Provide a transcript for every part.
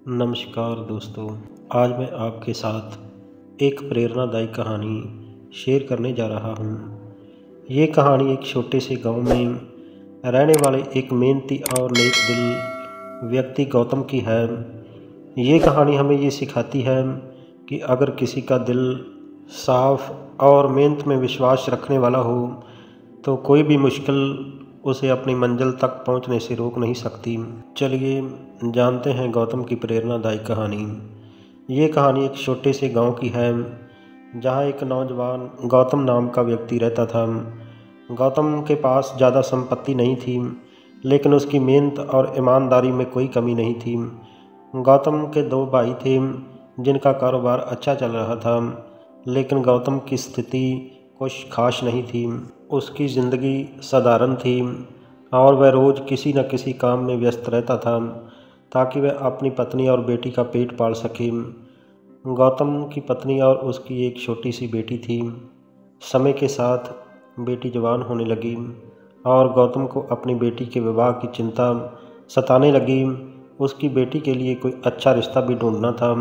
नमस्कार दोस्तों, आज मैं आपके साथ एक प्रेरणादायी कहानी शेयर करने जा रहा हूँ। ये कहानी एक छोटे से गांव में रहने वाले एक मेहनती और नेक दिल व्यक्ति गौतम की है। ये कहानी हमें ये सिखाती है कि अगर किसी का दिल साफ और मेहनत में विश्वास रखने वाला हो तो कोई भी मुश्किल उसे अपनी मंजिल तक पहुंचने से रोक नहीं सकती। चलिए जानते हैं गौतम की प्रेरणादायी कहानी। ये कहानी एक छोटे से गांव की है जहां एक नौजवान गौतम नाम का व्यक्ति रहता था। गौतम के पास ज़्यादा संपत्ति नहीं थी, लेकिन उसकी मेहनत और ईमानदारी में कोई कमी नहीं थी। गौतम के दो भाई थे जिनका कारोबार अच्छा चल रहा था, लेकिन गौतम की स्थिति कुछ खास नहीं थी। उसकी ज़िंदगी साधारण थी और वह रोज़ किसी न किसी काम में व्यस्त रहता था ताकि वह अपनी पत्नी और बेटी का पेट पाल सके। गौतम की पत्नी और उसकी एक छोटी सी बेटी थी। समय के साथ बेटी जवान होने लगी और गौतम को अपनी बेटी के विवाह की चिंता सताने लगी। उसकी बेटी के लिए कोई अच्छा रिश्ता भी ढूंढना था,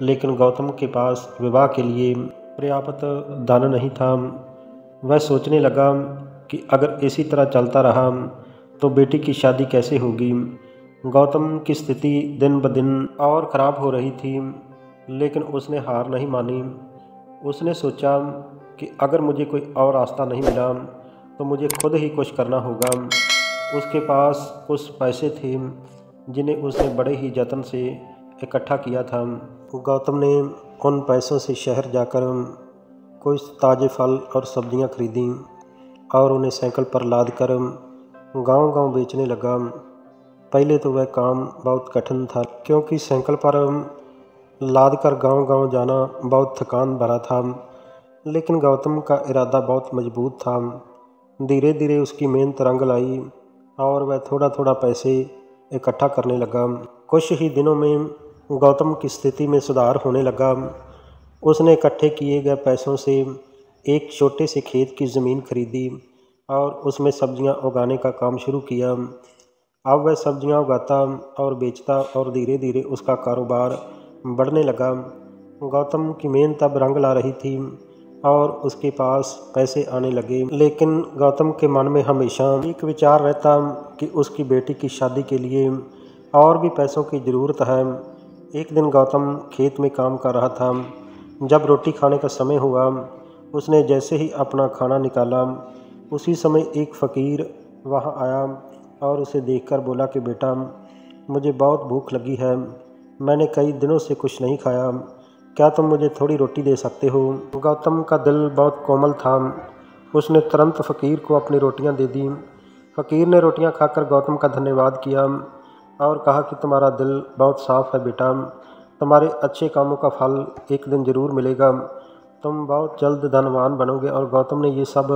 लेकिन गौतम के पास विवाह के लिए पर्याप्त धन नहीं था। वह सोचने लगा कि अगर इसी तरह चलता रहा तो बेटी की शादी कैसे होगी। गौतम की स्थिति दिन ब दिन और ख़राब हो रही थी, लेकिन उसने हार नहीं मानी। उसने सोचा कि अगर मुझे कोई और रास्ता नहीं मिला तो मुझे खुद ही कुछ करना होगा। उसके पास कुछ पैसे थे जिन्हें उसने बड़े ही जतन से इकट्ठा किया था। गौतम ने उन पैसों से शहर जाकर कुछ ताज़े फल और सब्जियां खरीदी और उन्हें साइकिल पर लाद कर गांव-गांव बेचने लगा। पहले तो वह काम बहुत कठिन था, क्योंकि साइकिल पर लाद कर गांव-गांव जाना बहुत थकान भरा था, लेकिन गौतम का इरादा बहुत मजबूत था। धीरे धीरे उसकी मेहनत रंग लाई और वह थोड़ा थोड़ा पैसे इकट्ठा करने लगा। कुछ ही दिनों में गौतम की स्थिति में सुधार होने लगा। उसने इकट्ठे किए गए पैसों से एक छोटे से खेत की ज़मीन खरीदी और उसमें सब्जियां उगाने का काम शुरू किया। अब वह सब्जियां उगाता और बेचता और धीरे धीरे उसका कारोबार बढ़ने लगा। गौतम की मेहनत अब रंग ला रही थी और उसके पास पैसे आने लगे, लेकिन गौतम के मन में हमेशा एक विचार रहता कि उसकी बेटी की शादी के लिए और भी पैसों की ज़रूरत है। एक दिन गौतम खेत में काम कर रहा था। जब रोटी खाने का समय हुआ, उसने जैसे ही अपना खाना निकाला, उसी समय एक फ़कीर वहां आया और उसे देखकर बोला कि बेटा, मुझे बहुत भूख लगी है, मैंने कई दिनों से कुछ नहीं खाया, क्या तुम मुझे थोड़ी रोटी दे सकते हो। गौतम का दिल बहुत कोमल था। उसने तुरंत फ़कीर को अपनी रोटियां दे दी। फ़कीर ने रोटियां खाकर गौतम का धन्यवाद किया और कहा कि तुम्हारा दिल बहुत साफ़ है बेटा, तुम्हारे अच्छे कामों का फल एक दिन ज़रूर मिलेगा, तुम बहुत जल्द धनवान बनोगे। और गौतम ने ये सब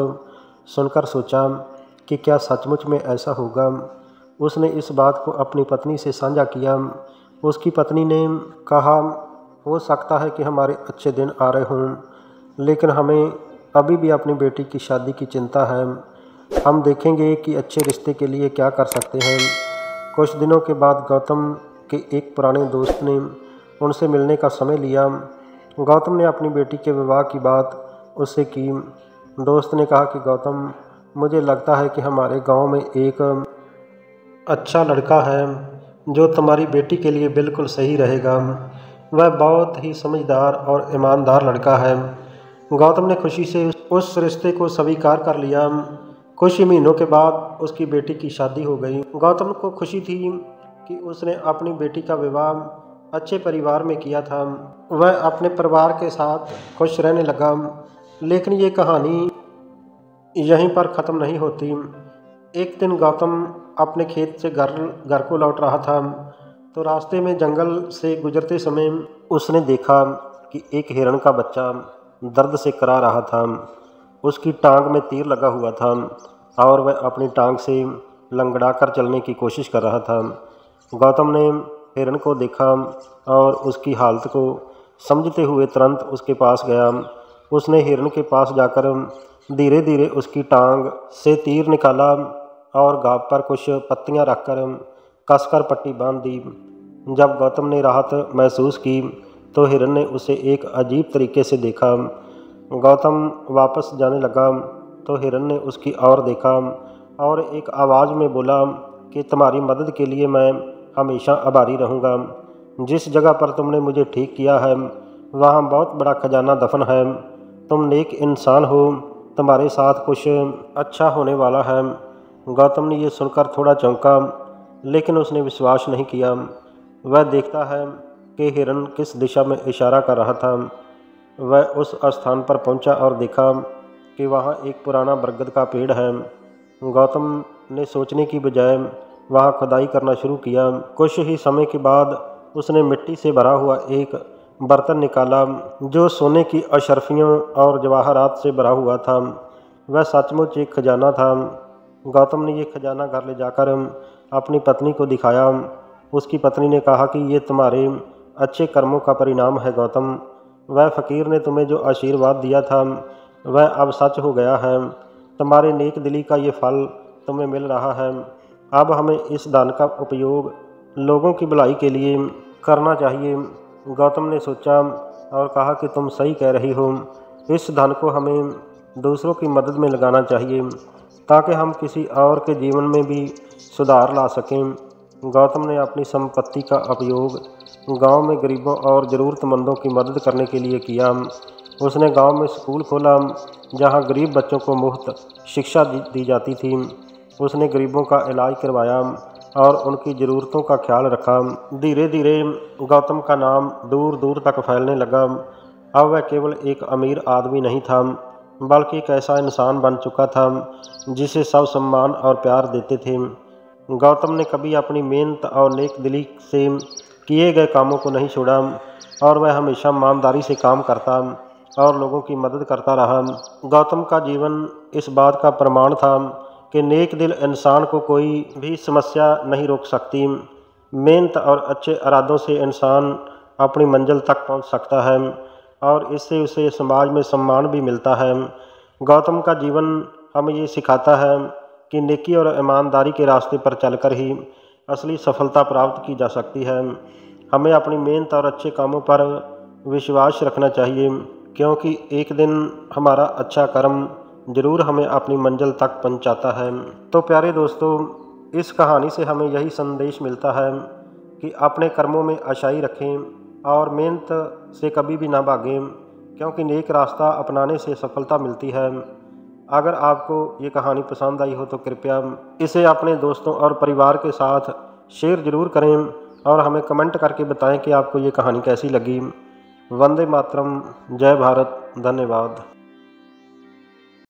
सुनकर सोचा कि क्या सचमुच में ऐसा होगा। उसने इस बात को अपनी पत्नी से साझा किया। उसकी पत्नी ने कहा, हो सकता है कि हमारे अच्छे दिन आ रहे हों, लेकिन हमें अभी भी अपनी बेटी की शादी की चिंता है। हम देखेंगे कि अच्छे रिश्ते के लिए क्या कर सकते हैं। कुछ दिनों के बाद गौतम के एक पुराने दोस्त ने उनसे मिलने का समय लिया। गौतम ने अपनी बेटी के विवाह की बात उससे की। दोस्त ने कहा कि गौतम, मुझे लगता है कि हमारे गांव में एक अच्छा लड़का है जो तुम्हारी बेटी के लिए बिल्कुल सही रहेगा। वह बहुत ही समझदार और ईमानदार लड़का है। गौतम ने खुशी से उस रिश्ते को स्वीकार कर लिया। कुछ ही महीनों के बाद उसकी बेटी की शादी हो गई। गौतम को खुशी थी कि उसने अपनी बेटी का विवाह अच्छे परिवार में किया था। वह अपने परिवार के साथ खुश रहने लगा। लेकिन ये कहानी यहीं पर ख़त्म नहीं होती। एक दिन गौतम अपने खेत से घर को लौट रहा था, तो रास्ते में जंगल से गुजरते समय उसने देखा कि एक हिरण का बच्चा दर्द से करा रहा था। उसकी टांग में तीर लगा हुआ था और वह अपनी टांग से लंगड़ाकर चलने की कोशिश कर रहा था। गौतम ने हिरण को देखा और उसकी हालत को समझते हुए तुरंत उसके पास गया। उसने हिरण के पास जाकर धीरे धीरे उसकी टांग से तीर निकाला और घाव पर कुछ पत्तियां रखकर कसकर पट्टी बांध दी। जब गौतम ने राहत महसूस की तो हिरन ने उसे एक अजीब तरीके से देखा। गौतम वापस जाने लगा तो हिरन ने उसकी ओर देखा और एक आवाज़ में बोला कि तुम्हारी मदद के लिए मैं हमेशा आभारी रहूँगा। जिस जगह पर तुमने मुझे ठीक किया है वहाँ बहुत बड़ा खजाना दफन है। तुम नेक इंसान हो, तुम्हारे साथ कुछ अच्छा होने वाला है। गौतम ने यह सुनकर थोड़ा चौंका, लेकिन उसने विश्वास नहीं किया। वह देखता है कि हिरन किस दिशा में इशारा कर रहा था। वह उस स्थान पर पहुंचा और देखा कि वहां एक पुराना बरगद का पेड़ है। गौतम ने सोचने की बजाय वहां खुदाई करना शुरू किया। कुछ ही समय के बाद उसने मिट्टी से भरा हुआ एक बर्तन निकाला जो सोने की अशर्फियों और जवाहरात से भरा हुआ था। वह सचमुच एक खजाना था। गौतम ने यह खजाना घर ले जाकर अपनी पत्नी को दिखाया। उसकी पत्नी ने कहा कि ये तुम्हारे अच्छे कर्मों का परिणाम है गौतम। वह फ़कीर ने तुम्हें जो आशीर्वाद दिया था वह अब सच हो गया है। तुम्हारे नेक दिली का ये फल तुम्हें मिल रहा है। अब हमें इस दान का उपयोग लोगों की भलाई के लिए करना चाहिए। गौतम ने सोचा और कहा कि तुम सही कह रही हो। इस धन को हमें दूसरों की मदद में लगाना चाहिए ताकि हम किसी और के जीवन में भी सुधार ला सकें। गौतम ने अपनी संपत्ति का उपयोग गांव में गरीबों और ज़रूरतमंदों की मदद करने के लिए किया। उसने गांव में स्कूल खोला जहां गरीब बच्चों को मुफ्त शिक्षा दी जाती थी। उसने गरीबों का इलाज करवाया और उनकी ज़रूरतों का ख्याल रखा। धीरे धीरे गौतम का नाम दूर दूर तक फैलने लगा। अब वह केवल एक अमीर आदमी नहीं था बल्कि एक ऐसा इंसान बन चुका था जिसे सब सम्मान और प्यार देते थे। गौतम ने कभी अपनी मेहनत और नेक दिली से किए गए कामों को नहीं छोड़ा और वह हमेशा ईमानदारी से काम करता और लोगों की मदद करता रहा। गौतम का जीवन इस बात का प्रमाण था कि नेक दिल इंसान को कोई भी समस्या नहीं रोक सकती। मेहनत और अच्छे इरादों से इंसान अपनी मंजिल तक पहुंच सकता है और इससे उसे समाज में सम्मान भी मिलता है। गौतम का जीवन हमें ये सिखाता है कि नेकी और ईमानदारी के रास्ते पर चलकर ही असली सफलता प्राप्त की जा सकती है। हमें अपनी मेहनत और अच्छे कामों पर विश्वास रखना चाहिए क्योंकि एक दिन हमारा अच्छा कर्म ज़रूर हमें अपनी मंजिल तक पहुंचाता है। तो प्यारे दोस्तों, इस कहानी से हमें यही संदेश मिलता है कि अपने कर्मों में अच्छाई रखें और मेहनत से कभी भी ना भागें क्योंकि नेक रास्ता अपनाने से सफलता मिलती है। अगर आपको ये कहानी पसंद आई हो तो कृपया इसे अपने दोस्तों और परिवार के साथ शेयर ज़रूर करें और हमें कमेंट करके बताएं कि आपको ये कहानी कैसी लगी। वंदे मातरम, जय भारत, धन्यवाद।